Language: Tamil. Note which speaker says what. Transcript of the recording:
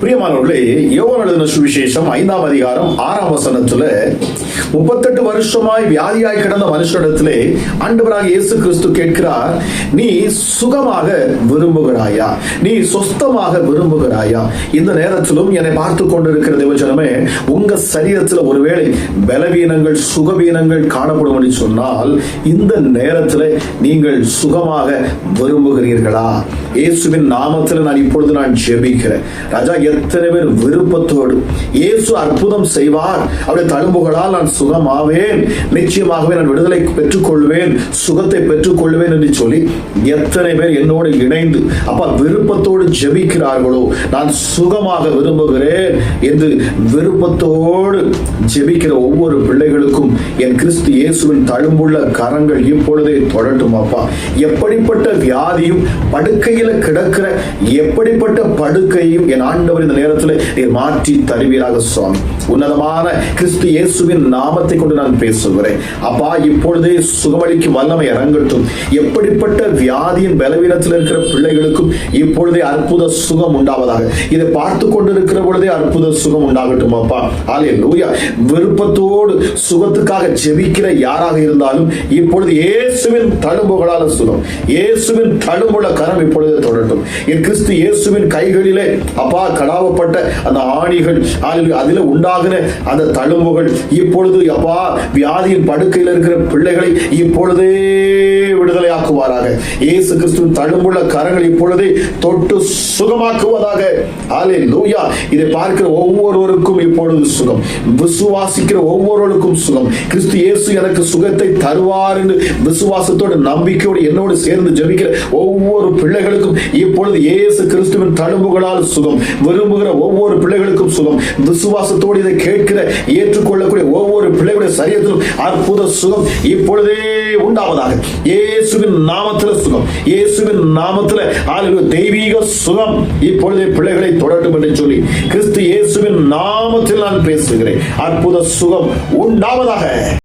Speaker 1: பிரியமானவர்களே, யோவான் எழுதின சுவிசேஷம் 5ஆம் அதிகாரம் 6ஆம் வசனத்துல 38 வருஷமாய் வியாதியாய் கிடந்த மனுஷனிடத்திலே ஆண்டவராக இயேசு கிறிஸ்து கேட்கிறார், நீ சுகமாக விரும்புகிறாயா? நீ சொஸ்தமாக விரும்புகிறாயா? இந்த நேரத்திலும் என்னை பார்த்து கொண்டிருக்கிற தேவஜனமே, உங்க சரீரத்தில் ஒருவேளை பலவீனங்கள் சுகவீனங்கள் காணப்படும் என்று சொன்னால், இந்த நேரத்தில் நீங்கள் சுகமாக விரும்புகிறீர்களா? இயேசுவின் நாமத்தில் நான் ஜெபிக்கிறேன். ராஜா, எத்தனை பேர் விருப்பத்தோடு இயேசு அற்புதம் செய்வார், அவருடைய தழும்புகளால் நான் சுகமாவேன், நிச்சயமாகவே நான் விடுதலை பெற்றுக்கொள்வேன், சுகத்தை பெற்றுக்கொள்வேன் என்று சொல்லி எத்தனை பேர் என்னோடு இணைந்து அப்பா விருப்பத்தோடு ஜெபிக்கிறார்களோ, நான் சுகமாக விரும்புகிறேன் என்று விருப்பத்தோடு ஜெபிக்கிற ஒவ்வொரு பிள்ளைகளுக்கும் என் கிறிஸ்து இயேசுவின் தழும்புள்ள கரங்கள் இப்பொழுதே தொடட்டும். அப்பா, எப்படிப்பட்ட வியாதியும் படுக்கையில கிடக்கிற எப்படிப்பட்ட படுக்கையும் என் ஆண்டவர் இந்த நேரத்தில் நீர் மாற்றி தருவீராக சுவாமி. உன்னதமான கிறிஸ்து இயேசுவின் நாமத்தை கொண்டு நான் பேசுகிறேன். அப்பா, இப்பொழுதே சுகமளிக்கும் வல்லமை இறங்கட்டும். எப்படிப்பட்ட வியாதியின் பலவீனத்தில் இருக்கிற பிள்ளைகளுக்கும் இப்பொழுதே அற்புத சுகம் உண்டாவதாக. இதை பார்த்து கொண்டிருக்கிற பொழுதே அற்புத சுகம் உண்டாகட்டும். அப்பா, ஹல்லேலூயா. விருப்பத்தோடு சுகத்துக்காக ஜெபிக்கிற யாராக இருந்தாலும் இப்பொழுது இயேசுவின் தழும்புகளால் சுகம், இயேசுவின் தழும்புள்ள கரம் இப்பொழுது தொடரட்டும். என் கிறிஸ்து இயேசுவின் கைகளிலே அப்பா கடாவப்பட்ட அந்த ஆணிகள், அதில் உண்டாகின அந்த தழும்புகள் இப்பொழுது அப்பா வியாதியின் படுக்கையில் இருக்கிற பிள்ளைகளை இப்பொழுதே விடுதலையாக்குவாராக. இயேசு கிறிஸ்துவின் தழும்புள்ள கரங்கள் இப்பொழுதே தொட்டு சுகமாக்குவதாக. ஹல்லேலூயா. இதை பார்க்கிற ஒவ்வொருவருக்கும் இப்பொழுது சுகம், விசுவாசிக்கிற ஒவ்வொருவருக்கும் சுகம். கிறிஸ்து இயேசு எனக்கு சுகத்தை தருவார் என்று விசுவாசத்தோடு நம்பிக்கையோடு என்னோடு சேர்ந்து ஜெபிக்கிற ஒவ்வொரு பிள்ளைகளுக்கும் இப்பொழுது இயேசு கிறிஸ்துவின் தழும்புகளால் சுகம், விரும்புகிற ஒவ்வொரு பிள்ளைகளுக்கும் சுகம், விசுவாசத்தோடு இதை கேட்கிற ஏற்றுக்கொள்ளக்கூடிய ஒவ்வொரு பிள்ளைகளுடைய சரீரத்திலும் அற்புத சுகம் இப்பொழுதே உண்டாவதாக. இயேசுவின் நாமத்தில் சுகம், இயேசுவின் நாமத்தில் தெய்வீக சுகம் இப்பொழுதே பிள்ளைகளை தொடரட்டும் என்று சொல்லி கிறிஸ்து இயேசுவின் நாமத்தில் நான் பேசுகிறேன். அற்புத சுகம் உண்டாவதாக.